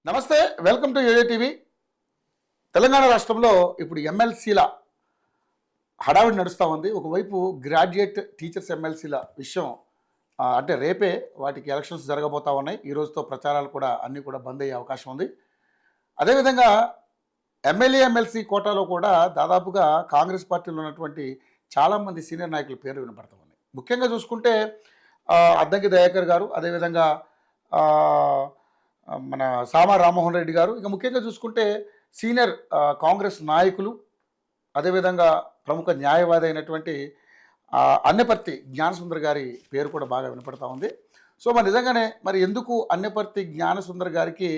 నమస్తే, welcome to ఏఏ TV. Telangana రాష్ట్రంలో ఇప్పుడు ఎమ్మెల్సీల హడావిడి నడుస్తూ ఉంది. ఒకవైపు గ్రాడ్యుయేట్ టీచర్స్ ఎమ్మెల్సీల విషయం అంటే రేపే వాటికి ఎలక్షన్స్ జరగబోతూ ఉన్నాయి. ఈ రోజుతో ప్రచారాలు కూడా అన్నీ కూడా బంద్ అయ్యే అవకాశం ఉంది. అదేవిధంగా ఎమ్మెల్యే ఎమ్మెల్సీ కోటాలో కూడా దాదాపుగా కాంగ్రెస్ పార్టీలో ఉన్నటువంటి చాలామంది సీనియర్ నాయకుల పేరు వినపడతా ఉన్నాయి. ముఖ్యంగా చూసుకుంటే అద్దంకి దయాకర్ గారు, అదేవిధంగా మన సామా రామ్మోహన్ రెడ్డి గారు, ఇక ముఖ్యంగా చూసుకుంటే సీనియర్ కాంగ్రెస్ నాయకులు, అదేవిధంగా ప్రముఖ న్యాయవాది అయినటువంటి అన్నెపర్తి జ్ఞానసుందర్ గారి పేరు కూడా బాగా వినపడతా ఉంది. సో మరి నిజంగానే మరి ఎందుకు అన్నెపర్తి జ్ఞానసుందర్ గారికి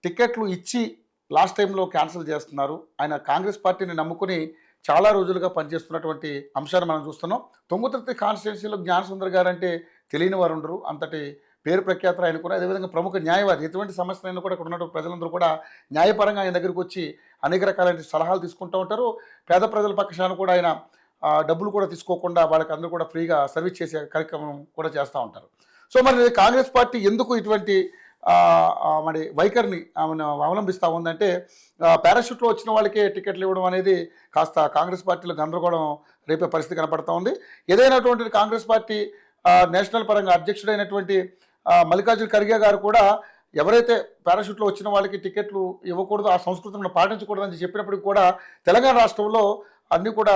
టికెట్లు ఇచ్చి లాస్ట్ టైంలో క్యాన్సిల్ చేస్తున్నారు? ఆయన కాంగ్రెస్ పార్టీని నమ్ముకుని చాలా రోజులుగా పనిచేస్తున్నటువంటి అంశాన్ని మనం చూస్తున్నాం. తుంగతుర్తి కాన్స్టిట్యున్సీలో జ్ఞానసుందర్ గారు అంటే తెలియని వారు ఉండరు. అంతటి పేరు ప్రఖ్యాతులు ఆయన కూడా. అదేవిధంగా ప్రముఖ న్యాయవాది. ఎటువంటి సమస్యలైనా కూడా ఇక్కడ ఉన్నటువంటి ప్రజలందరూ కూడా న్యాయపరంగా ఆయన దగ్గరికి వచ్చి అనేక రకాలైన సలహాలు తీసుకుంటూ ఉంటారు. పేద ప్రజల పక్షాన కూడా ఆయన డబ్బులు కూడా తీసుకోకుండా వాళ్ళకి అందరూ కూడా ఫ్రీగా సర్వీస్ చేసే కార్యక్రమం కూడా చేస్తూ ఉంటారు. సో మరి కాంగ్రెస్ పార్టీ ఎందుకు ఇటువంటి మరి వైఖరిని అవలంబిస్తూ ఉందంటే పారాషూట్లో వచ్చిన వాళ్ళకే టికెట్లు ఇవ్వడం అనేది కాస్త కాంగ్రెస్ పార్టీలో గందరగోళం రేపే పరిస్థితి కనపడుతూ ఉంది. ఏదైనటువంటి కాంగ్రెస్ పార్టీ నేషనల్ పరంగా అధ్యక్షుడైనటువంటి మల్లికార్జున ఖర్గే గారు కూడా ఎవరైతే పారాషూట్లో వచ్చిన వాళ్ళకి టికెట్లు ఇవ్వకూడదు, ఆ సంస్కృతిని పాటించకూడదని చెప్పినప్పటికీ కూడా తెలంగాణ రాష్ట్రంలో అన్నీ కూడా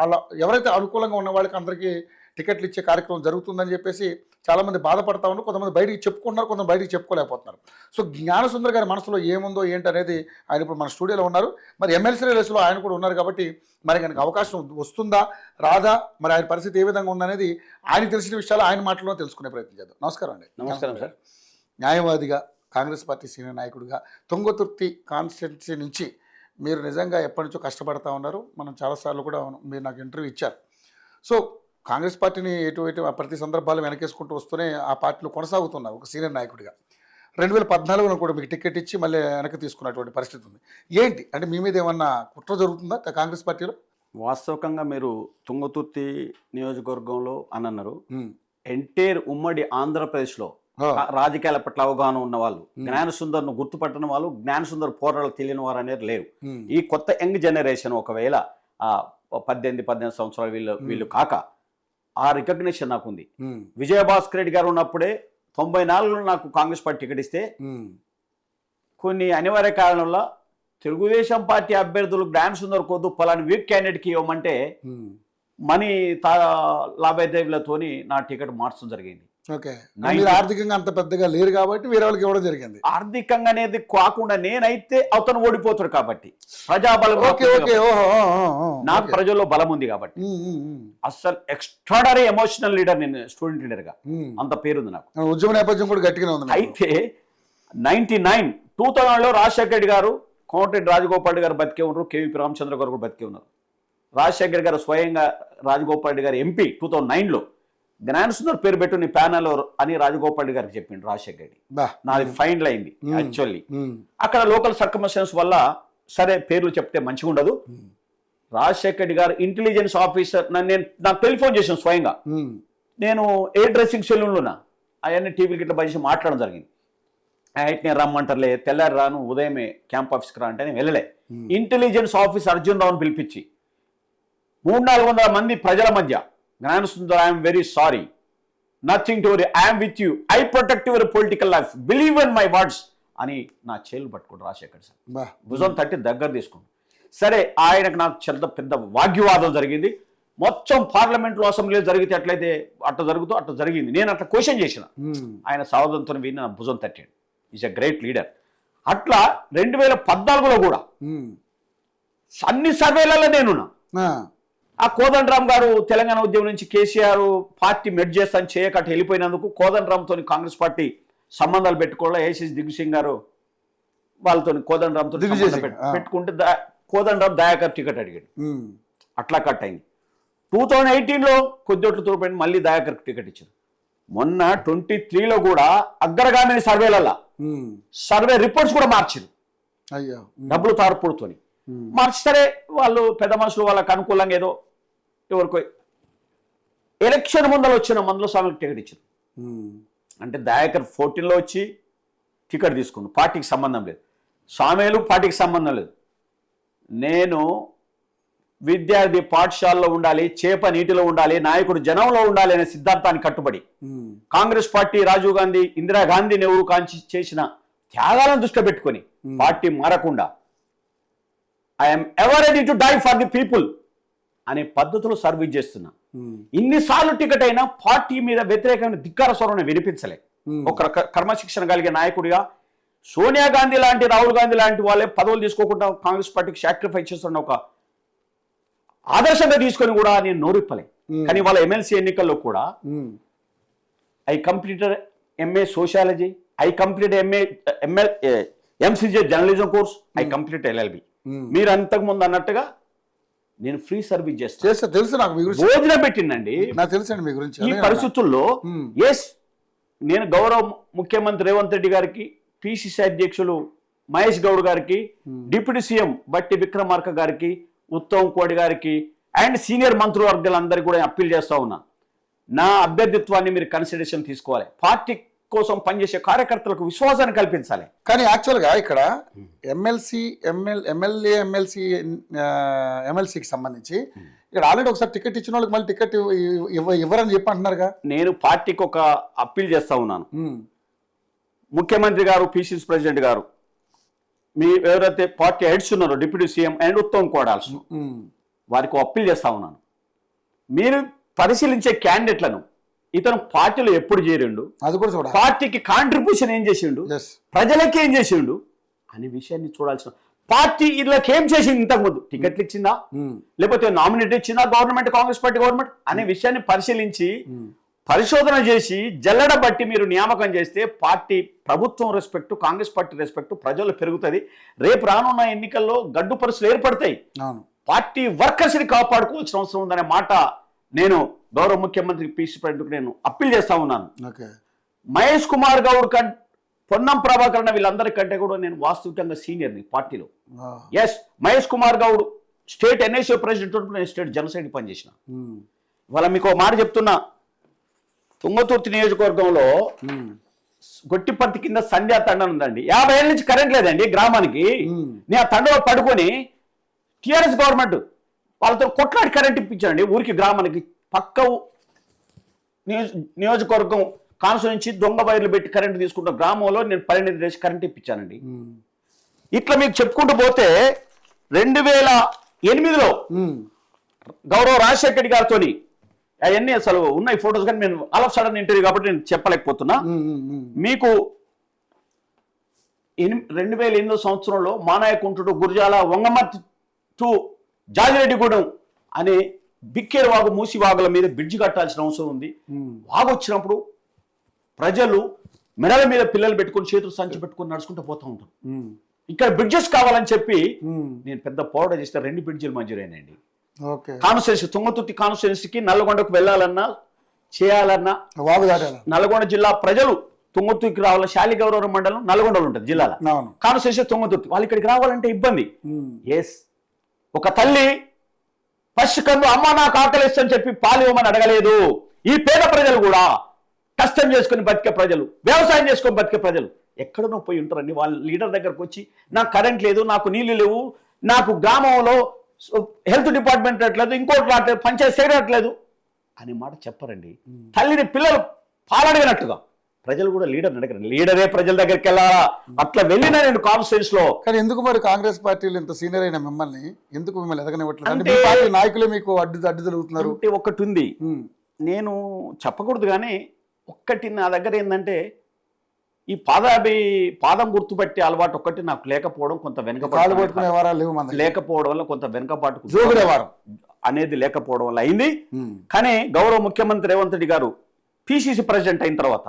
అలా ఎవరైతే అనుకూలంగా ఉన్న వాళ్ళకి అందరికీ టికెట్లు ఇచ్చే కార్యక్రమం జరుగుతుందని చెప్పేసి చాలామంది బాధపడతా ఉన్నారు. కొంతమంది బయటికి చెప్పుకుంటున్నారు, కొంతమంది బయటికి చెప్పుకోలేకపోతున్నారు. సో జ్ఞానసుందర్ గారి మనసులో ఏముందో ఏంటనేది ఆయన ఇప్పుడు మన స్టూడియోలో ఉన్నారు. మరి ఎమ్మెల్సీ రేసులో ఆయన కూడా ఉన్నారు కాబట్టి మరి ఆయనకు అవకాశం వస్తుందా రాదా, మరి ఆయన పరిస్థితి ఏ విధంగా ఉందనేది ఆయన తెలిసిన విషయాలు ఆయన మాటల్లో తెలుసుకునే ప్రయత్నం చేద్దాం. నమస్కారం అండి. నమస్కారం సార్. న్యాయవాదిగా, కాంగ్రెస్ పార్టీ సీనియర్ నాయకుడిగా, తుంగతుర్తి కాన్స్టిట్యున్సీ నుంచి మీరు నిజంగా ఎప్పటి నుంచో కష్టపడతా ఉన్నారు. మనం చాలాసార్లు కూడా మీరు నాకు ఇంటర్వ్యూ ఇచ్చారు. సో కాంగ్రెస్ పార్టీని ఎటు ప్రతి సందర్భాలు వెనకేసుకుంటూ వస్తూనే ఆ పార్టీలో కొనసాగుతున్నారు ఒక సీనియర్ నాయకుడిగా. 2014లో కూడా మీకు టికెట్ ఇచ్చి మళ్ళీ వెనక్కి తీసుకున్నటువంటి పరిస్థితి ఉంది. ఏంటి అంటే మీ మీద ఏమన్నా కుట్ర జరుగుతుందా కాంగ్రెస్ పార్టీలో? వాస్తవికంగా మీరు తుంగతుర్తి నియోజకవర్గంలో అని అన్నారు. ఎంటైర్ ఉమ్మడి ఆంధ్రప్రదేశ్లో రాజకీయాల పట్ల అవగాహన ఉన్న వాళ్ళు, జ్ఞానసుందర్ను గుర్తుపట్టిన వాళ్ళు, జ్ఞానసుందర్ పోరాటాలు తెలియని వారు అనేది లేరు. ఈ కొత్త యంగ్ జనరేషన్ ఒకవేళ 18 సంవత్సరాలు వీళ్ళు కాక ఆ రికగ్నిషన్ నాకు ఉంది. విజయభాస్కర్ రెడ్డి గారు ఉన్నప్పుడే 94లో నాకు కాంగ్రెస్ పార్టీ టికెట్ ఇస్తే కొన్ని అనివార్య కారణంలో తెలుగుదేశం పార్టీ అభ్యర్థులు జ్ఞానసుందర్ కొద్దు పలాని వీక్ క్యాండిడేట్కి ఇవ్వమంటే మనీ లాభాదేవీలతోని నా టికెట్ మార్చడం జరిగింది. ఆర్థికంగా అంత పెద్దగా లేరు కాబట్టి వేరే వాళ్ళకి ఇవ్వడం జరిగింది. ఆర్థికంగా అనేది కాకుండా నేనైతే అతను ఓడిపోతాడు కాబట్టి ప్రజాబలం, నాకు ప్రజల్లో బలం ఉంది కాబట్టి అసలు ఎక్స్ట్రాడనరీ ఎమోషనల్ లీడర్, నేను స్టూడెంట్ లీడర్ గా అంత పేరుంది నాకు. ఉద్యమ నేపథ్యం కూడా గట్టిగా ఉంది. అయితే 2000లో రాజశేఖర రెడ్డి గారు, కోమటిరెడ్డి రాజగోపాల్ రెడ్డి గారు బతికే ఉన్నారు, కేవీపీ రామచంద్ర గారు కూడా బతికే ఉన్నారు. రాజశేఖర గారు స్వయంగా రాజగోపాల్ రెడ్డి గారు ఎంపీ 2009లో జ్ఞానసుందర్ పేరు పెట్టు నీ ప్యానల్ అని రాజగోపాల్ రెడ్డి గారికి చెప్పిండు రాజశేఖర రెడ్డి. నాది ఫైనల్ అయింది. యాక్చువల్లీ అక్కడ లోకల్ సర్కమ్స్టెన్స్ వల్ల సరే పేర్లు చెప్తే మంచిగా ఉండదు. రాజశేఖర రెడ్డి గారు ఇంటెలిజెన్స్ ఆఫీసర్ నాకు టెలిఫోన్ చేసాను స్వయంగా. నేను ఏ డ్రెస్సింగ్ సెలూన్లోనా అవన్నీ టీవీకి ఇట్లా బయట మాట్లాడడం జరిగింది. అయితే నేను రమ్మంటారులే, తెల్లారి రాను, ఉదయమే క్యాంప్ ఆఫీస్కి రా అంటే నేను వెళ్ళలే. ఇంటెలిజెన్స్ ఆఫీసర్ అర్జున్ రావుని పిలిపించి 300-400 మంది ప్రజల మధ్య Gnanasundar, I'm very sorry, nothing to worry, I'm with you, I protect your political life, believe in my words అని నా చేతులు పట్టుకోండి రాజశేఖర్ సార్. భుజం తట్టి దగ్గర తీసుకుంటాం. సరే ఆయనకు నాకు చాలా పెద్ద వాగ్వివాదం జరిగింది. మొత్తం పార్లమెంట్లో అసెంబ్లీలో జరిగితే అట్లయితే అట్లా జరుగుతూ అట్లా జరిగింది. నేను అట్లా క్వశ్చన్ చేసిన, ఆయన సావధానంతో విని నా భుజం తట్టాడు. Is a great leader. అట్లా 2014లో కూడా అన్ని సర్వేలలో నేనున్నా. ఆ కోదండరామ్ గారు తెలంగాణ ఉద్యమం నుంచి కేసీఆర్ పార్టీ మెడ్ చేస్తాను చేయకట్టు వెళ్ళిపోయినందుకు కోదండరామ్తో కాంగ్రెస్ పార్టీ సంబంధాలు పెట్టుకోవడం, ఏసీసీ దిగ్విజయ్ గారు వాళ్ళతో కోదండరామ్తో పెట్టుకుంటే కోదండరామ్ దయాకర్ టికెట్ అడిగాడు. అట్లా కట్ అయింది. 2018లో కొద్దిోట్ల తోడుపడి మళ్ళీ దయాకర్ టికెట్ ఇచ్చారు. మొన్న 23లో కూడా అగ్రగామిని సర్వేలలో సర్వే రిపోర్ట్స్ కూడా మార్చారు. డబ్బులు తారుపుడుతోని మార్చి. సరే వాళ్ళు పెద్ద మనుషులు వాళ్ళకి అనుకూలంగా ఏదో ఎవరికో ఎలక్షన్ ముందర వచ్చిన మందుల స్వామికి టికెట్ ఇచ్చారు. అంటే దయాకర్ 14లో వచ్చి టికెట్ తీసుకున్నాను, పార్టీకి సంబంధం లేదు. స్వామిలు పార్టీకి సంబంధం లేదు. నేను విద్యార్థి పాఠశాలలో ఉండాలి, చేప నీటిలో ఉండాలి, నాయకుడు జనంలో ఉండాలి అనే సిద్ధాంతానికి కట్టుబడి కాంగ్రెస్ పార్టీ రాజీవ్ గాంధీ, ఇందిరాగాంధీ, నెహ్రూ కాంచి చేసిన త్యాగాలను దృష్టిలో పెట్టుకొని పార్టీ మారకుండా I'm ever ready to die for the people అనే పద్ధతిలో సర్వీస్ చేస్తున్నా. ఇన్నిసార్లు టికెట్ అయినా పార్టీ మీద వ్యతిరేకమైన ధిక్కార స్వరం వినిపించలే. ఒక క్రమశిక్షణ కలిగే నాయకుడిగా సోనియా గాంధీ లాంటి, రాహుల్ గాంధీ లాంటి వాళ్ళే పదవులు తీసుకోకుండా కాంగ్రెస్ పార్టీకి సాక్రిఫైస్ చేస్తున్న ఒక ఆదర్శంగా తీసుకొని కూడా నేను నోరిప్పలే. కానీ వాళ్ళ ఎమ్మెల్సీ ఎన్నికల్లో కూడా I completed MA sociology, I complete MCJ journalism course, I complete LLB. మీరు అంతకు ముందు అన్నట్టుగా నేను ఫ్రీ సర్వీస్ చేస్తాను. తెలుసు నాకు మీ గురించి, భోజనం పెట్టిందండి, నాకు తెలుసండి మీ గురించి. ఈ పరిస్థితుల్లో ఎస్ నేను గౌరవ ముఖ్యమంత్రి రేవంత్ రెడ్డి గారికి, పిసిసి అధ్యక్షులు మహేష్ గౌడ్ గారికి, డిప్యూటీ సీఎం బట్టి విక్రమార్క గారికి, ఉత్తమ్ కోడి గారికి అండ్ సీనియర్ మంత్రివర్గాలందరికీ కూడా అప్పీల్ చేస్తా ఉన్నా, నా అభ్యర్థిత్వాన్ని మీరు కన్సిడరేషన్ తీసుకోవాలి. పార్టీ కోసం పనిచేసే కార్యకర్తలకు విశ్వాసాన్ని కల్పించాలి. కానీ యాక్చువల్గా ఇక్కడ ఎమ్మెల్సీకి సంబంధించి ఇక్కడ ఆల్రెడీ ఒకసారి టికెట్ ఇచ్చిన వాళ్ళకి మళ్ళీ టికెట్ ఇవ్వరని చెప్పి అంటున్నారుగా. నేను పార్టీకి ఒక అప్పీల్ చేస్తా ఉన్నాను. ముఖ్యమంత్రి గారు, పిసిసి ప్రెసిడెంట్ గారు, మీ ఎవరైతే పార్టీ హెడ్స్ ఉన్నారో డిప్యూటీ సీఎం అండ్ ఉత్తమ్ కోడాల్స్, వారికి అప్పీల్ చేస్తా ఉన్నాను. మీరు పరిశీలించే క్యాండిడేట్లను ఇతను పార్టీలో ఎప్పుడు చేరిండు, అది కూడా చూడాలి, పార్టీకి కాంట్రిబ్యూషన్ ఏం చేసిండు, ప్రజలకి ఏం చేసిండు అనే విషయాన్ని చూడాల్సిన. పార్టీ వీళ్ళకి ఏం చేసింది, ఇంతకుముందు టికెట్లు ఇచ్చిందా, లేకపోతే నామినేట్ ఇచ్చిందా గవర్నమెంట్, కాంగ్రెస్ పార్టీ గవర్నమెంట్ అనే విషయాన్ని పరిశీలించి పరిశోధన చేసి జల్లడ బట్టి మీరు నియామకం చేస్తే పార్టీ ప్రభుత్వం రెస్పెక్ట్, కాంగ్రెస్ పార్టీ రెస్పెక్ట్ ప్రజలు పెరుగుతుంది. రేపు రానున్న ఎన్నికల్లో గడ్డు పరిస్థితులు ఏర్పడతాయి. పార్టీ వర్కర్స్ని కాపాడుకోవాల్సిన అవసరం ఉందనే మాట నేను గౌరవ ముఖ్యమంత్రి పిసిసి ప్రెసిడెంట్కి నేను అప్పీల్ చేస్తా ఉన్నాను. మహేష్ కుమార్ గౌడ్ కంటే, పొన్నం ప్రభాకర్ వీళ్ళందరికంటే కూడా నేను వాస్తవికంగా సీనియర్ని పార్టీలో. Yes, Mahesh Kumar Goud state NSA president, నేను స్టేట్ జనసైడ్ పనిచేసిన. ఇవాళ మీకు ఒక మాట చెప్తున్నా, తుంగతుర్తి నియోజకవర్గంలో గొట్టిపర్తి కింద సంధ్యా తండ ఉందండి. 50 ఏళ్ళ నుంచి కరెంట్ లేదండి గ్రామానికి. నేను ఆ తండలో పడుకొని టిఆర్ఎస్ గవర్నమెంట్ వాళ్ళతో కొట్లాడి కరెంట్ ఇప్పించానండి ఊరికి, గ్రామానికి. పక్క నియోజకవర్గం కాన్స్టిట్యూన్సీ దొంగ వైర్లు పెట్టి కరెంట్ తీసుకుంటున్న గ్రామంలో నేను పరిణితి చేసి కరెంట్ ఇప్పించానండి. ఇట్లా మీకు చెప్పుకుంటూ పోతే 2008లో గౌరవ రాజశేఖర్ గారితో అవన్నీ అసలు ఉన్నాయి ఫొటోస్, కానీ నేను ఆల్ ఆఫ్ సడన్ ఇంటర్వ్యూ కాబట్టి నేను చెప్పలేకపోతున్నా. మీకు 2008 సంవత్సరంలో మానాయకుంటుడు, గురజాల, వంగమర్తి టు జాజిరెడ్డిగూడెం అనే బిక్కేరు వాగు, మూసి వాగుల మీద బ్రిడ్జి కట్టాల్సిన అవసరం ఉంది. వాగు వచ్చినప్పుడు ప్రజలు మెడల మీద పిల్లలు పెట్టుకుని చేతులు సంచి పెట్టుకుని నడుచుకుంటూ పోతూ ఉంటారు. ఇక్కడ బ్రిడ్జెస్ కావాలని చెప్పి నేను పెద్ద పోరాటం చేస్తే 2 బ్రిడ్జిలు మంజూరైనాయండి. కాన్స్టిట్యున్సీ తుంగతుర్తి కాన్స్టిట్యున్సీకి నల్లగొండకు వెళ్ళాలన్నా చేయాలన్నా నల్గొండ జిల్లా ప్రజలు తుంగతుర్తికి రావాల. శాలిగౌరవ మండలం నల్గొండలో ఉంటుంది జిల్లాలో, కాన్స్టిట్యున్సీ తుంగతుర్తి. వాళ్ళు ఇక్కడికి రావాలంటే ఇబ్బంది. ఎస్, ఒక తల్లి పసికందు అమ్మ నాకు ఆకలిస్తని చెప్పి పాలు ఇవ్వమని అడగలేదు. ఈ పేద ప్రజలు కూడా కష్టం చేసుకుని బతికే ప్రజలు, వ్యవసాయం చేసుకొని బతికే ప్రజలు ఎక్కడనో పోయి ఉంటారండి. వాళ్ళ లీడర్ దగ్గరకు వచ్చి నాకు కరెంట్ లేదు, నాకు నీళ్లు లేవు, నాకు గ్రామంలో హెల్త్ డిపార్ట్మెంట్ రావట్లేదు, ఇంకోటి రావట్లేదు, పంచాయతీ సైడ్ రావట్లేదు అనే మాట చెప్పరండి. తల్లిని పిల్లలు పాలడిగినట్టుగా ప్రజలు కూడా లీడర్ అడగరు. లీడరే ప్రజల దగ్గరికి వెళ్ళాలా, అట్లా వెళ్ళినా నేను కాన్ఫరెన్స్ లో. కానీ ఎందుకు మరి కాంగ్రెస్ పార్టీలు ఇంత సీనియర్ అయిన మిమ్మల్ని ఎందుకు మిమ్మల్ని ఎదగనివ్వట్లేదు? నాయకులు మీకు అడ్డు తిరుగుతున్నారు. ఒకటి ఉంది, నేను చెప్పకూడదు కానీ ఒక్కటి నా దగ్గర ఏంటంటే ఈ పాదం గుర్తుపట్టి అలవాటు ఒక్కటి నాకు లేకపోవడం, కొంత లేకపోవడం వల్ల కొంత వెనుకబాటు అనేది లేకపోవడం వల్ల అయింది. కానీ గౌరవ ముఖ్యమంత్రి రేవంత్ రెడ్డి గారు పిసిసి ప్రెసిడెంట్ అయిన తర్వాత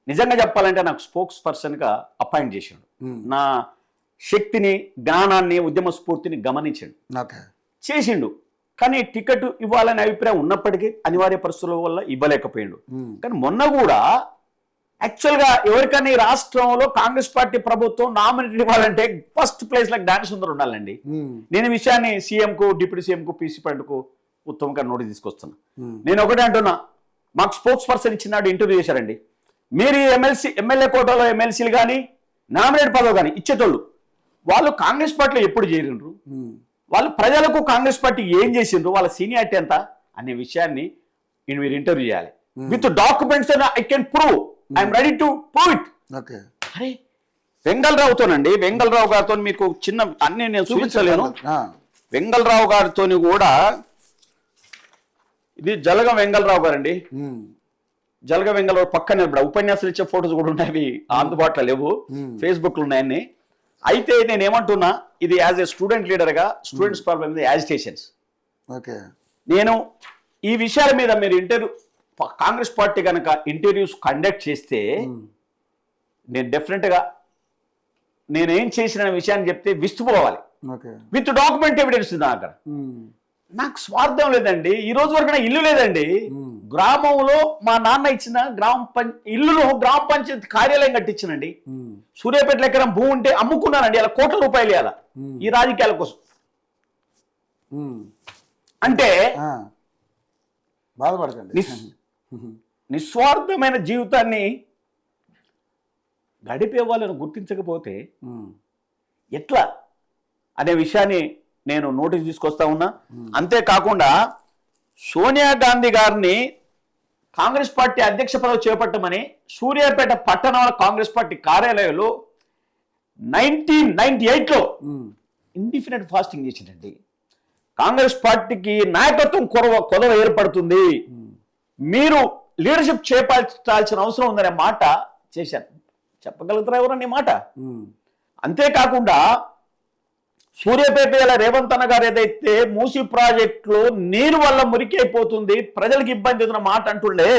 నిజంగా చెప్పాలంటే నాకు స్పోక్స్ పర్సన్ గా అపాయింట్ చేశాడు. నా శక్తిని, జ్ఞానాన్ని, ఉద్యమ స్ఫూర్తిని గమనించాడు, చేసిండు. కానీ టికెట్ ఇవ్వాలనే అభిప్రాయం ఉన్నప్పటికీ అనివార్య పరిస్థితుల వల్ల ఇవ్వలేకపోయాడు. కానీ మొన్న కూడా యాక్చువల్గా ఎవరికైనా ఈ రాష్ట్రంలో కాంగ్రెస్ పార్టీ ప్రభుత్వం నామినేట్ ఇవ్వాలంటే ఫస్ట్ ప్లేస్ లో జ్ఞాన సుందర్ ఉండాలండి. నేను ఈ విషయాన్ని సీఎంకు, డిప్యూటీ సీఎంకు, పిసి ప్రెసిడెంట్కు ఉత్తమ్ గారు నోటీస్ తీసుకొస్తున్నా. నేను ఒకటే అంటున్నా, మాకు స్పోక్స్ పర్సన్ ఇచ్చినాడు ఇంటర్వ్యూ చేశారండి. మీరు ఎమ్మెల్యే కోటాలో ఎమ్మెల్సీలు కానీ నామినేట్ పదవి కానీ ఇచ్చేటోళ్ళు వాళ్ళు కాంగ్రెస్ పార్టీలో ఎప్పుడు చేరిండ్రు, వాళ్ళు ప్రజలకు కాంగ్రెస్ పార్టీ ఏం చేసిండ్రు, వాళ్ళ సీనియారిటీ ఎంత అనే విషయాన్ని మీరు ఇంటర్వ్యూ చేయాలి. With documents I can prove, I'm ready to prove it. అరే వెంగళరావుతోనండి, వెంగళరావు గారితో మీకు చిన్న అన్ని నేను చూపించలేను. వెంగళరావు గారితో కూడా ఇది జలగ వెంగళరావు గారండి. జలగ వెంగళరావు పక్కనే ఉపన్యాసాలు ఇచ్చే ఫోటోస్ కూడా ఉన్నాయి, అవి అందుబాటులో లేవు, ఫేస్బుక్ లో ఉన్నాయన్ని. అయితే నేను ఏమంటున్నా, ఇది యాజ్ ఏ స్టూడెంట్ లీడర్గా స్టూడెంట్స్ ప్రాబ్లమ్ మీద యాజిటేషన్స్. నేను ఈ విషయాల మీద మీరు కాంగ్రెస్ పార్టీ కనుక ఇంటర్వ్యూస్ కండక్ట్ చేస్తే నేను డెఫినెట్గా నేనేం చేసిన విషయాన్ని చెప్తే విస్తుపోవాలి. విత్ డాక్యుమెంట్ ఎవిడెన్స్ నా దగ్గర. నాకు స్వార్థం లేదండి. ఈ రోజు వరకు నా ఇల్లు లేదండి. గ్రామంలో మా నాన్న ఇచ్చిన ఇల్లును గ్రామ పంచాయతీ కార్యాలయం కట్టించినండి. సూర్యాపేటలో ఎకరం భూమి ఉంటే అమ్ముకున్నానండి. అలా కోట్ల రూపాయలు ఇవ్వాల ఈ రాజకీయాల కోసం. అంటే బాధపడకండి. నిస్వార్థమైన జీవితాన్ని గడిపే వాళ్ళను గుర్తించకపోతే ఎట్లా అనే విషయాన్ని నేను నోటీస్ తీసుకొస్తా ఉన్నా. అంతేకాకుండా సోనియా గాంధీ గారిని కాంగ్రెస్ పార్టీ అధ్యక్ష పదవి చేపట్టమని సూర్యాపేట పట్టణంలో కాంగ్రెస్ పార్టీ కార్యాలయంలో 1998లో ఇండిఫినిట్ ఫాస్టింగ్ చేసిందండి. కాంగ్రెస్ పార్టీకి నాయకత్వం కొదవ ఏర్పడుతుంది, మీరు లీడర్షిప్ చేపట్టాల్సిన అవసరం ఉందనే మాట చేశాను. చెప్పగలుగుతారా ఎవరన్నా ఈ మాట? అంతేకాకుండా సూర్యాపేట రేవంత్ అన్న గారు ఏదైతే మూసీ ప్రాజెక్టులో నీరు వల్ల మురికైపోతుంది, ప్రజలకు ఇబ్బంది అవుతున్న మాట అంటుండే,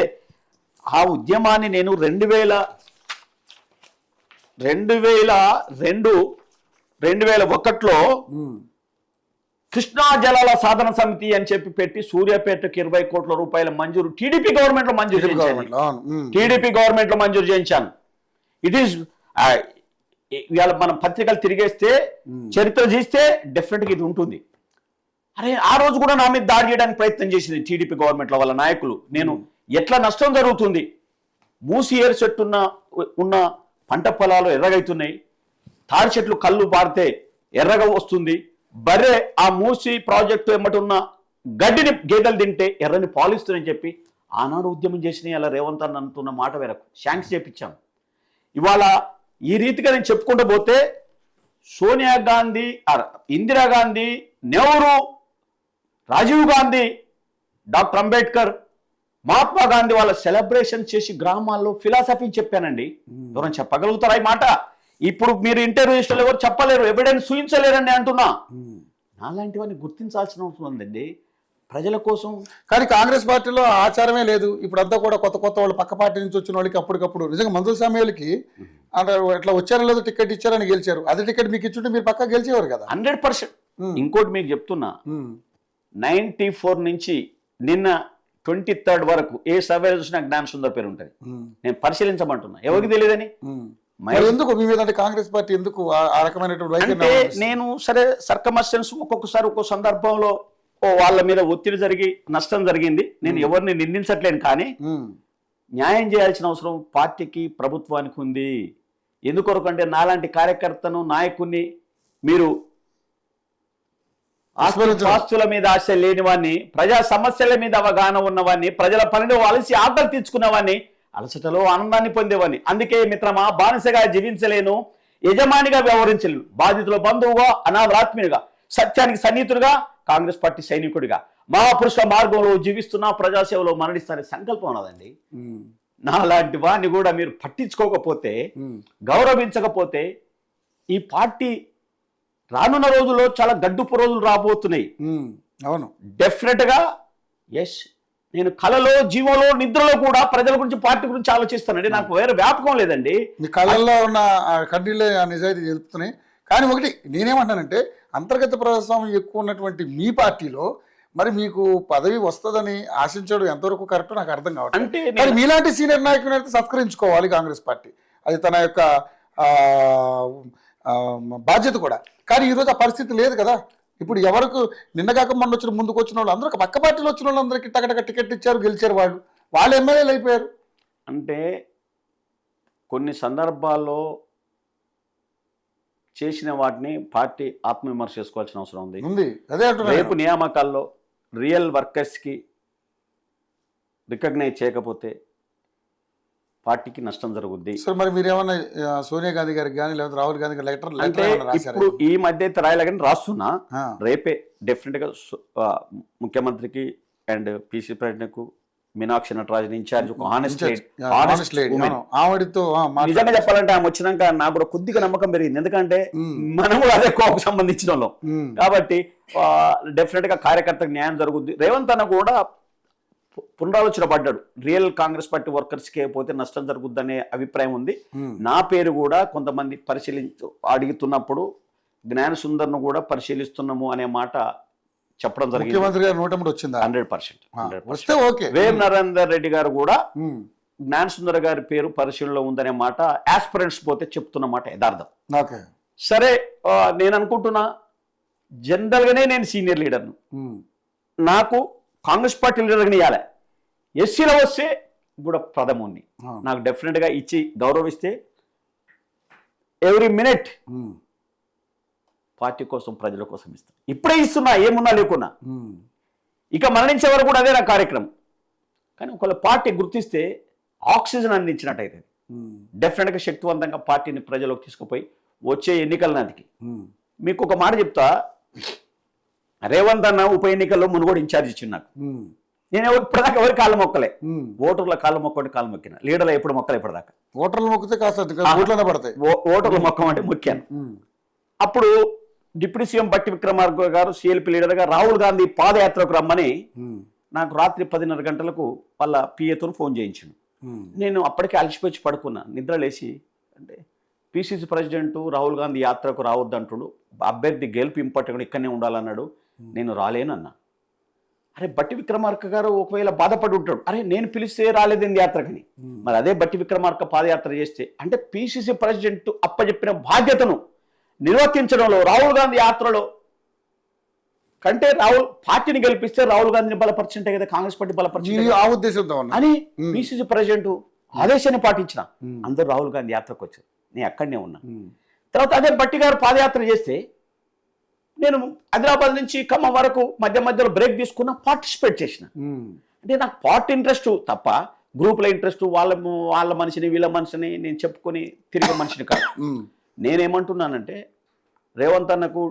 ఆ ఉద్యమాన్ని నేను 2001లో కృష్ణా జలాల సాధన సమితి అని చెప్పి పెట్టి సూర్యాపేటకు 20 కోట్ల రూపాయల మంజూరు టీడీపీ గవర్నమెంట్ లో మంజూరు చేయించాను. ఇట్ ఈస్ ఇవాళ మనం పత్రికలు తిరిగేస్తే చరిత్ర చేస్తే డెఫినెట్గా ఇది ఉంటుంది. అరే ఆ రోజు కూడా నా మీద దాడి చేయడానికి ప్రయత్నం చేసింది టీడీపీ గవర్నమెంట్ లో వాళ్ళ నాయకులు. నేను ఎట్లా నష్టం జరుగుతుంది, మూసి ఏరు చెట్టు ఉన్న పంట పొలాలు ఎర్రగైతున్నాయి, తాడి చెట్లు కళ్ళు పారితే ఎర్రగా వస్తుంది, బర్రె ఆ మూసి ప్రాజెక్టు ఎమ్మటున్న గడ్డిని గేదెలు తింటే ఎర్రని పాలిస్తుందని చెప్పి ఆనాడు ఉద్యమం చేసినాయి. అలా రేవంత్ అన్న అంటున్న మాట వేరకు శాంక్స్ చేపించాం. ఇవాళ ఈ రీతిగా నేను చెప్పుకుంటూ పోతే సోనియా గాంధీ, ఇందిరాగాంధీ, నెహ్రూ, రాజీవ్ గాంధీ, డాక్టర్ అంబేద్కర్, మహాత్మా గాంధీ వాళ్ళ సెలబ్రేషన్ చేసి గ్రామాల్లో ఫిలాసఫీని చెప్పానండి. ఎవరైనా చెప్పగలుగుతారా ఈ మాట? ఇప్పుడు మీరు ఇంటర్వ్యూ చేసిన ఎవరు చెప్పలేరు, ఎవిడెన్స్ చూపించలేరని అంటున్నా. నాలాంటివన్నీ గుర్తించాల్సిన అవసరం ఉందండి ప్రజల కోసం. కానీ కాంగ్రెస్ పార్టీలో ఆచారమే లేదు. ఇప్పుడు అంతా కూడా కొత్త వాళ్ళు పక్క పార్టీ నుంచి వచ్చిన వాళ్ళకి అప్పటికప్పుడు నిజంగా మందుల సమయాలకి అట్లా వచ్చారో లేదో టికెట్ ఇచ్చారని గెలిచారు. అదే టికెట్ మీకు ఇచ్చుంటే మీరు పక్క గెలిచేవారు కదా. 100%. ఇంకోటి మీకు చెప్తున్నా, 94 నుంచి నిన్న 23rd వరకు ఏ సర్వే చూసినా జ్ఞాన సుందర్ పేరు ఉంటుంది. నేను పరిశీలించమంటున్నా, ఎవరికి తెలియదని. ఎందుకు మీ మీద కాంగ్రెస్ పార్టీ ఎందుకు ఆ రకమైనటువంటి? నేను సరే సర్కమస్టెన్స్ ఒక్కొక్కసారి ఒక్కొక్క సందర్భంలో వాళ్ళ మీద ఒత్తిడి జరిగి నష్టం జరిగింది. నేను ఎవరిని నిందించట్లేను, కానీ న్యాయం చేయాల్సిన అవసరం పార్టీకి ప్రభుత్వానికి ఉంది. ఎందుకొరకంటే నాలాంటి కార్యకర్తను నాయకుడిని మీరు ఆస్తుల మీద ఆశ లేనివాడిని, ప్రజా సమస్యల మీద అవగాహన ఉన్నవాడిని, ప్రజల పనిలో అలసి ఆకలి తీర్చుకున్నవాడిని, అలసటలో ఆనందాన్ని పొందేవాడిని. అందుకే మిత్రమా, బానిసగా జీవించలేను, యజమానిగా వ్యవహరించలేను, బాధితుల బంధువుగా, అనాథాత్మీయుగా, సత్యానికి సన్నిహితుడిగా, కాంగ్రెస్ పార్టీ సైనికుడిగా, మహాపురుషుల మార్గంలో జీవిస్తున్నా, ప్రజాసేవలో మరణిస్తానే సంకల్పం ఉన్నదండి. నాలాంటి వాడిని కూడా మీరు పట్టించుకోకపోతే, గౌరవించకపోతే, ఈ పార్టీ రానున్న రోజుల్లో చాలా గడ్డుపు రోజులు రాబోతున్నాయి. అవును, డెఫినెట్ గా ఎస్, నేను కళలో, జీవంలో, నిద్రలో కూడా ప్రజల గురించి, పార్టీ గురించి ఆలోచిస్తానండి. నాకు వేరే వ్యాపకం లేదండి. మీ కళల్లో ఉన్న కన్నీళ్ళే నిజాయితీ తెలుపుతున్నాయి. కానీ ఒకటి నేనేమంటానంటే, అంతర్గత ప్రజాస్వామ్యం ఎక్కువ ఉన్నటువంటి మీ పార్టీలో మరి మీకు పదవి వస్తుందని ఆశించడం ఎంతవరకు కరెక్ట్ నాకు అర్థం కావట్లేదు. అంటే కానీ మీలాంటి సీనియర్ నాయకుని అయితే సత్కరించుకోవాలి కాంగ్రెస్ పార్టీ, అది తన యొక్క బాధ్యత కూడా. కానీ ఈరోజు ఆ పరిస్థితి లేదు కదా. ఇప్పుడు ఎవరికి నిన్నగాక మొన్న వచ్చిన ముందుకు వచ్చిన వాళ్ళు అందరూ పక్క పార్టీలో వచ్చిన వాళ్ళందరికీ టకటక టికెట్ ఇచ్చారు, గెలిచారు, వాళ్ళు ఎమ్మెల్యేలు అయిపోయారు. అంటే కొన్ని సందర్భాల్లో చేసిన వాటిని పార్టీ ఆత్మవిమర్శ చేసుకోవాల్సిన అవసరం ఉంది. అదే అంటున్నాను. రేపు నియామకాల్లో రియల్ వర్కర్స్కి రికగ్నైజ్ చేయకపోతే పార్టీకి నష్టం జరుగుద్ది. సార్ మరి మీరు ఏమన్నా సోనియా గాంధీ గారికి కానీ లేకపోతే రాహుల్ గాంధీ గారి లెటర్ అంటే ఇప్పుడు ఈ మధ్య అయితే రాయాలి కానీ రాస్తున్నా. రేపే డెఫినెట్గా ముఖ్యమంత్రికి అండ్ పిసి ప్రెసిడెంట్కు మీనాక్షి నటరాజన్ ఇన్ఛార్జ్ నిజంగా చెప్పాలంటే ఆమె వచ్చినాక నాకు కూడా కొద్దిగా నమ్మకం పెరిగింది. ఎందుకంటే మనం కూడా అదే కోపకు సంబంధించిన వాళ్ళం కాబట్టి డెఫినెట్ గా కార్యకర్తకు న్యాయం జరుగుద్ది. రేవంత్ అన్న కూడా పునరాలోచన పడ్డాడు. రియల్ కాంగ్రెస్ పార్టీ వర్కర్స్కి పోతే నష్టం జరుగుద్దనే అభిప్రాయం ఉంది. నా పేరు కూడా కొంతమంది అడుగుతున్నప్పుడు జ్ఞాన సుందర్ను కూడా పరిశీలిస్తున్నాము అనే మాట చెప్పడం జరిగింది. ముఖ్యమంత్రి గారు నోటముడు వచ్చింది 100%. వేం నరేందర్ రెడ్డి గారు కూడా జ్ఞాన సుందర్ గారి పేరు పరిశీలనలో ఉందనే మాట ఆస్పిరెంట్స్ పోతే చెప్తున్న మాట యథార్థం. సరే నేను అనుకుంటున్నా జనరల్ గానే నేను సీనియర్ లీడర్ను, నాకు కాంగ్రెస్ పార్టీ లీడర్గా ఇవ్వాలి. ఎస్సీలో వస్తే కూడా ప్రథముని నాకు డెఫినెట్ గా ఇచ్చి గౌరవిస్తే ఎవ్రీ మినిట్ పార్టీ కోసం ప్రజల కోసం ఇస్తాను. ఇప్పుడే ఇస్తున్నా, ఏమున్నా లేకున్నా. ఇక మరణించే వరకు కూడా అదే నా కార్యక్రమం. కానీ ఒకవేళ పార్టీ గుర్తిస్తే ఆక్సిజన్ అందించినట్టయితే డెఫినెట్గా శక్తివంతంగా పార్టీని ప్రజలకు తీసుకుపోయి వచ్చే ఎన్నికల నాటికి మీకు ఒక మాట చెప్తా. రేవంత్ అన్న ఉప ఎన్నికల్లో మునుగోడు ఇన్ఛార్జ్ ఇచ్చింది నాకు. నేను ఇప్పటిదాకా ఎవరి కాళ్ళు మొక్కలే, ఓటర్ల కాళ్ళు మొక్కటి కాళ్ళు మొక్కిన. లీడర్లు ఎప్పుడు మొక్కలే ఇప్పటిదాకా. ఓటర్లు మొక్కితే కాస్త పడతాయి. ఓటర్లు మొక్కమంటే మొక్కాను. అప్పుడు డిప్యూటీ సీఎం బట్టి విక్రమార్క గారు సిఎల్పి లీడర్గా రాహుల్ గాంధీ పాదయాత్రకు రమ్మని నాకు రాత్రి 10:30 గంటలకు వాళ్ళ పిఏతో ఫోన్ చేయించాను. నేను అప్పటికే అలసిపోయి పడుకున్నా. నిద్ర లేచి అంటే పిసిసి ప్రెసిడెంట్ రాహుల్ గాంధీ యాత్రకు రావద్దంటుడు, అభ్యర్థి గెలుపు ఇంపార్టెంట్ ఇక్కడనే ఉండాలన్నాడు. నేను రాలేనన్నా. అరే బట్టి విక్రమార్క గారు ఒకవేళ బాధపడి ఉంటాడు, అరే నేను పిలిస్తే రాలేదండి యాత్రకని. మరి అదే బట్టి విక్రమార్క పాదయాత్ర చేస్తే అంటే పిసిసి ప్రెసిడెంట్ అప్పచెప్పిన బాధ్యతను నిర్వర్తించడంలో రాహుల్ గాంధీ యాత్రలో కంటే పార్టీని గెలిపిస్తే రాహుల్ గాంధీని బలపరిచింటే కదా కాంగ్రెస్ పార్టీ బలపరిచింది ఆ ఉద్దేశంతో అని పిసిసి ప్రెసిడెంట్ ఆదేశాన్ని పాటించిన. అందరూ రాహుల్ గాంధీ యాత్రకు వచ్చారు, నేను అక్కడనే ఉన్నా. తర్వాత అదే బట్టి గారు పాదయాత్ర చేస్తే నేను ఆదిలాబాద్ నుంచి ఖమ్మం వరకు మధ్య మధ్యలో బ్రేక్ తీసుకున్నా, పార్టిసిపేట్ చేసిన. అంటే నాకు పార్టీ ఇంట్రెస్ట్ తప్ప గ్రూప్ల ఇంట్రెస్ట్ వాళ్ళ మనిషిని వీళ్ళ మనిషిని నేను చెప్పుకొని తిరిగే మనిషిని కాదు. నేనేమంటున్నానంటే రేవంత్ అన్నకు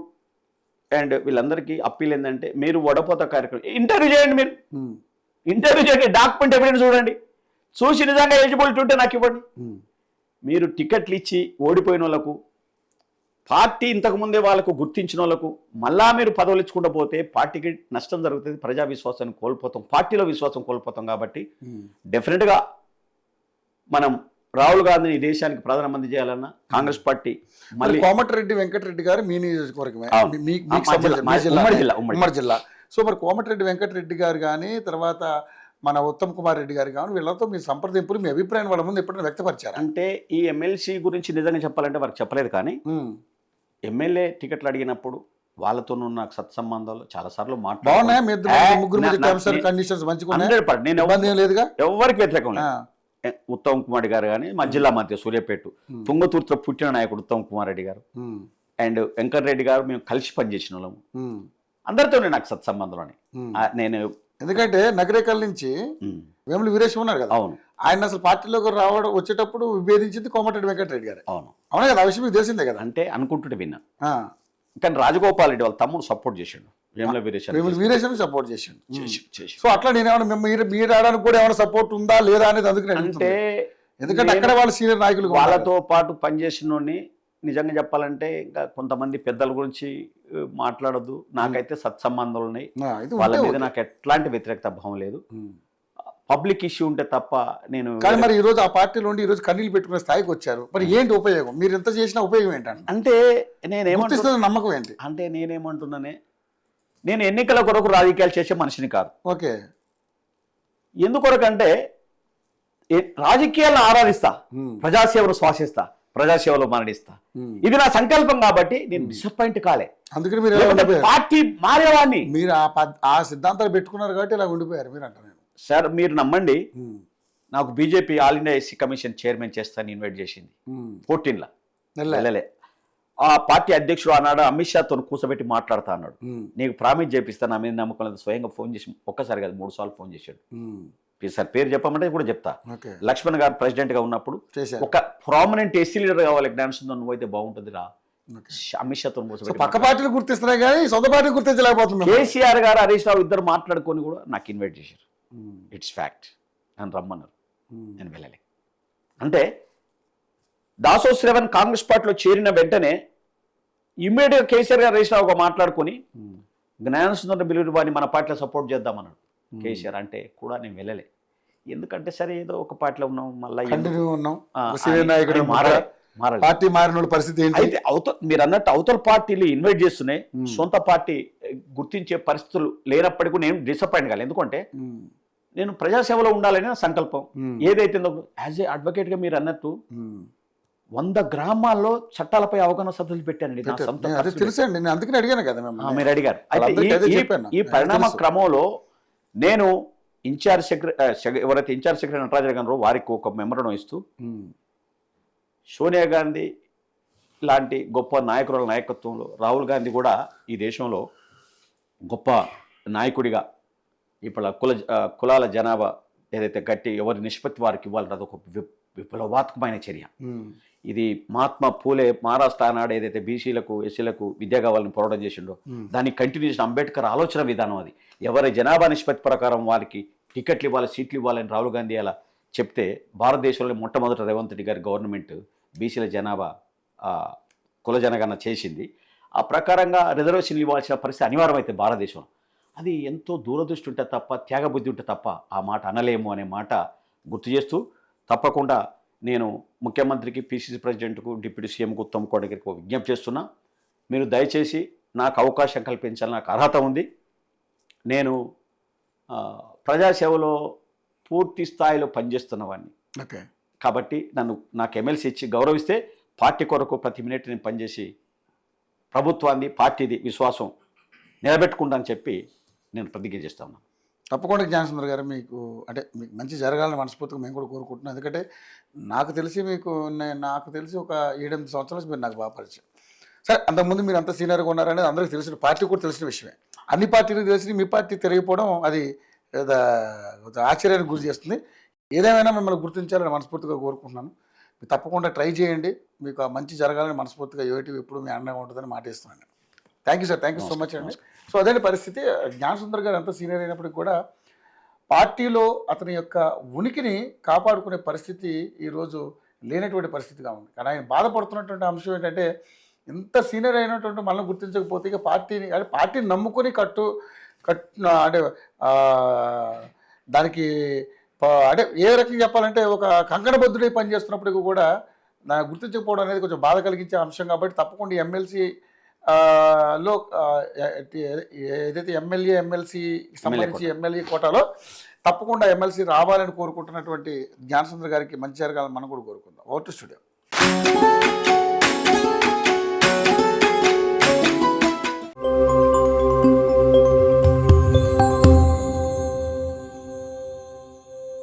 అండ్ వీళ్ళందరికీ అప్పీల్ ఏంటంటే మీరు వడపోత కార్యక్రమం ఇంటర్వ్యూ చేయండి. మీరు ఇంటర్వ్యూ చేయండి, డాక్యుమెంట్ ఎవిడెన్స్ చూడండి, చూసి నిజంగా ఎలిజిబిలిటీ ఉంటే నాకు ఇవ్వండి. మీరు టికెట్లు ఇచ్చి ఓడిపోయిన వాళ్ళకు, పార్టీ ఇంతకుముందే వాళ్ళకు గుర్తించిన వాళ్ళకు మళ్ళా మీరు పదవులు ఇచ్చుకుంటూ పోతే పార్టీకి నష్టం జరుగుతుంది, ప్రజా విశ్వాసాన్ని కోల్పోతాం, పార్టీలో విశ్వాసం కోల్పోతాం. కాబట్టి డెఫినెట్గా మనం రాహుల్ గాంధీని దేశానికి ప్రధానమంత్రి చేయాలన్నా కాంగ్రెస్ పార్టీ మళ్ళీ కోమటిరెడ్డి వెంకటరెడ్డి గారు మీ నియోజకవర్గమే, ఉమ్మడి జిల్లా. సో మరి కోమటిరెడ్డి వెంకటరెడ్డి గారు కానీ తర్వాత మన ఉత్తమ్ కుమార్ రెడ్డి గారు కానీ వీళ్ళతో మీ సంప్రదింపులు, మీ అభిప్రాయం వాళ్ళ ముందు ఎప్పుడైనా వ్యక్తపరిచారు? అంటే ఈ ఎమ్మెల్సీ గురించి నిజంగా చెప్పాలంటే వారికి చెప్పలేదు. కానీ ఎమ్మెల్యే టికెట్లు అడిగినప్పుడు వాళ్ళతో నాకు సత్సంబంధాలు చాలా సార్లు మాట్లాడుతున్నాను. ఎవరికి వ్యతిరేకం లేదు. ఉత్తమ్ కుమార్ గారు కానీ మా జిల్లా మంత్రి సూర్యాపేట తుంగతుర్తిలో పుట్టిన నాయకుడు ఉత్తమ్ కుమార్ రెడ్డి గారు అండ్ వెంకటరెడ్డి గారు మేము కలిసి పనిచేసిన వాళ్ళము. అందరితోనే నాకు సత్సంబంధంలోనే. నేను ఎందుకంటే నగరేకల్ నుంచి వేముల వీరేశం ఉన్నారు కదా, అవును, ఆయన అసలు పార్టీలోకి రావడం వచ్చేటప్పుడు విభేదించింది కోమటిరెడ్డి వెంకటరెడ్డి గారు. అవును అవునా కదా, ఆ విషయం మీకు తెలిసిందే కదా. అంటే అనుకుంటుంటే విన్నా. కానీ రాజగోపాల్ రెడ్డి వాళ్ళ తమ్ముడు సపోర్ట్ చేశాడు, వేముల వీరేశం సపోర్ట్ చేశాడు. సో అట్లా నేనేమన్నా మీరు రావడానికి కూడా ఏమైనా సపోర్ట్ ఉందా లేదా అనేది అందుకని అంటే, ఎందుకంటే అక్కడ వాళ్ళ సీనియర్ నాయకులు వాళ్ళతో పాటు పనిచేసిన నిజంగా చెప్పాలంటే ఇంకా కొంతమంది పెద్దల గురించి మాట్లాడద్దు. నాకైతే సత్సంబంధాలు ఉన్నాయి, వాళ్ళ మీద నాకు ఎట్లాంటి వ్యతిరేకత భావం లేదు. పబ్లిక్ ఇష్యూ ఉంటే తప్ప నేను. కానీ మరి ఈ రోజు ఆ పార్టీలో ఉండి ఈ రోజు కన్నీళ్ళు పెట్టుకునే స్థాయికి వచ్చారు, మరి ఏంటి ఉపయోగం? మీరు ఎంత చేసిన ఉపయోగం ఏంటంటే అంటే నేనేమంటున్నా, నమ్మకం ఏంటి అంటే నేనేమంటున్నానే, నేను ఎన్నికల కొరకు రాజకీయాలు చేసే మనిషిని కాదు. ఓకే, ఎందుకొరకంటే రాజకీయాలను ఆరాధిస్తా, ప్రజాసేవను శ్వాసిస్తా, ప్రజాసేవలో మరణిస్తా. ఇది నా సంకల్పం కాబట్టి నేను డిసప్పాయింట్ కాలే. అందుకని మీరు పార్టీ మారేవాడిని. మీరు ఆ సిద్ధాంతాలు పెట్టుకున్నారు కాబట్టి ఇలా ఉండిపోయారు మీరు అంటారు. సార్ మీరు నమ్మండి, నాకు BJP all India SC commission chairman చేస్తాను ఇన్వైట్ చేసింది 14లో. వెళ్ళలే. ఆ పార్టీ అధ్యక్షుడు ఆనాడు అమిత్ షాతో కూర్చోబెట్టి మాట్లాడుతా అన్నాడు, నీకు ప్రామిస్ చేపిస్తాను, నా మీద నమ్మకం లేదు. స్వయంగా ఫోన్ చేసి ఒక్కసారి కాదు 3 సార్లు ఫోన్ చేశాడు. సార్ పేరు చెప్పమంటే కూడా చెప్తా. లక్ష్మణ్ గారు ప్రెసిడెంట్గా ఉన్నప్పుడు ఒక ప్రామినెంట్ ఎస్సీ లీడర్ కావాలి జ్ఞానసుందర్, నువ్వైతే బాగుంటుందిరా. అమిత్ షాతో కూర్చోబెట్టి పక్క పార్టీలు గుర్తిస్తున్నాయి కానీ సొంత పార్టీ గుర్తించలేకపోతుంది. కేసీఆర్ గారు హరీష్ రావు ఇద్దరు మాట్లాడుకొని కూడా నాకు ఇన్వైట్ చేశారు. It's fact. నన్ను రమ్మన్నారు, నేను వెళ్ళలే. అంటే దాసో శ్రవణ్ కాంగ్రెస్ పార్టీలో చేరిన వెంటనే ఇమ్మీడియట్గా కేసీఆర్ గారు హరీష్ రావు మాట్లాడుకొని జ్ఞానసుందర్ బిలువాని మన పార్టీలో సపోర్ట్ చేద్దామన్నాడు కేసీఆర్. అంటే కూడా నేను వెళ్ళలే. ఎందుకంటే సరే ఏదో ఒక పార్టీలో ఉన్నాం, మళ్ళీ పార్టీ మారిన పరిస్థితి ఏంటి? అయితే మీరు అన్నట్టు అవతల పార్టీలు ఇన్వైట్ చేస్తున్నాయి, సొంత పార్టీ గుర్తించే పరిస్థితులు లేనప్పటికీ నేను డిసప్పాయింట్ కాలేదు. ఎందుకంటే నేను ప్రజాసేవలో ఉండాలని నా సంకల్పం ఏదైతే యాజ్ ఏ అడ్వకేట్ గా మీరు అన్నట్టు 100 గ్రామాల్లో చట్టాలపై అవగాహన సభలు పెట్టానండి. తెలుసండి, నేను అందుకని అడిగాను కదా. మీరు అడిగారు. ఈ పరిణామ క్రమంలో నేను ఇన్ఛార్జ్ సెక్రటరీ ఎవరైతే ఇన్ఛార్జ్ సెక్రటరీ నటరాజన్ గారు వారికి ఒక మెమోరాండం ఇస్తూ సోనియా గాంధీ లాంటి గొప్ప నాయకుల నాయకత్వంలో రాహుల్ గాంధీ కూడా ఈ దేశంలో గొప్ప నాయకుడిగా ఇప్పుడు కులాల జనాభా ఏదైతే గట్టి ఎవరి నిష్పత్తి వారికి ఇవ్వాలి, అదొక విప్లవాత్మకమైన చర్య. ఇది మహాత్మా పూలే మహారాష్ట్ర ఆనాడు ఏదైతే బీసీలకు ఎస్సీలకు విద్య కావాలని పోరాటం చేసిండో దానికి కంటిన్యూషన్ అంబేద్కర్ ఆలోచన విధానం అది. ఎవరి జనాభా నిష్పత్తి ప్రకారం వారికి టికెట్లు ఇవ్వాలి, సీట్లు ఇవ్వాలని రాహుల్ గాంధీ అలా చెప్తే భారతదేశంలో మొట్టమొదట రేవంత్ రెడ్డి గారి గవర్నమెంట్ బీసీల జనాభా కుల జనగణన చేసింది. ఆ ప్రకారంగా రిజర్వేషన్లు ఇవ్వాల్సిన పరిస్థితి అనివార్యమైతే భారతదేశంలో. అది ఎంతో దూరదృష్టి ఉంటే తప్ప, త్యాగబుద్ధి ఉంటే తప్ప ఆ మాట అనలేము అనే మాట గుర్తు చేస్తూ తప్పకుండా నేను ముఖ్యమంత్రికి, పిసిసి ప్రెసిడెంట్కు, డిప్యూటీ సీఎంకు, ఉత్తమ్ కుమార్ గారికి విజ్ఞప్తి చేస్తున్నా, మీరు దయచేసి నాకు అవకాశం కల్పించాలి, నాకు అర్హత ఉంది. నేను ప్రజాసేవలో పూర్తి స్థాయిలో పనిచేస్తున్నవాడిని కాబట్టి నాకు ఎమ్మెల్సీ ఇచ్చి గౌరవిస్తే పార్టీ కొరకు ప్రతి మినిట్ నేను పనిచేసి ప్రభుత్వాన్ని, పార్టీది విశ్వాసం నిలబెట్టుకుంటానని చెప్పి నేను ప్రతిజ్ఞ చేస్తా ఉన్నాను. తప్పకుండా జ్ఞానసుందర్ గారు, మీకు మంచి జరగాలని మనస్ఫూర్తిగా మేము కూడా కోరుకుంటున్నాం. ఎందుకంటే నాకు తెలిసి ఒక 7-8 సంవత్సరాల నుంచి మీరు నాకు బాగా పరిచయం. సరే, అంతకుముందు మీరు అంత సీనియర్గా ఉన్నారనేది అందరికీ తెలిసిన, పార్టీ కూడా తెలిసిన విషయమే. అన్ని పార్టీలకు తెలిసి మీ పార్టీ తిరిగిపోవడం అది ఆశ్చర్యానికి గురి చేస్తుంది. ఏదేమైనా మిమ్మల్ని గుర్తించాలని మనస్ఫూర్తిగా కోరుకుంటున్నాను. మీరు తప్పకుండా ట్రై చేయండి, మీకు ఆ మంచి జరగాలని మనస్ఫూర్తిగా యూటీవీ ఎప్పుడు మీ అండగా ఉంటుందని మాట ఇస్తున్నాను. Thank you sir, thank you so much అండి. సో అదే పరిస్థితి. జ్ఞానసుందర్ గారు ఎంత సీనియర్ అయినప్పటికీ కూడా పార్టీలో అతని యొక్క ఉనికిని కాపాడుకునే పరిస్థితి ఈరోజు లేనటువంటి పరిస్థితిగా ఉంది. కానీ ఆయన బాధపడుతున్నటువంటి అంశం ఏంటంటే, ఇంత సీనియర్ అయినటువంటి మనల్ని గుర్తించకపోతే ఇక పార్టీని నమ్ముకొని అంటే దానికి అంటే ఏ రకంగా చెప్పాలంటే ఒక కంకణబద్ధుడై పనిచేస్తున్నప్పటికీ కూడా గుర్తించకపోవడం అనేది కొంచెం బాధ కలిగించే అంశం. కాబట్టి తప్పకుండా ఎమ్మెల్సీ లో ఏదైతే ఎమ్మెల్సీ సంబంధించి ఎమ్మెల్యే కోటాలో తప్పకుండా ఎమ్మెల్సీ రావాలని కోరుకుంటున్నటువంటి జ్ఞానసుందర్ గారికి మంచి జరగాలని మనం కూడా కోరుకుందాం. Over to studio.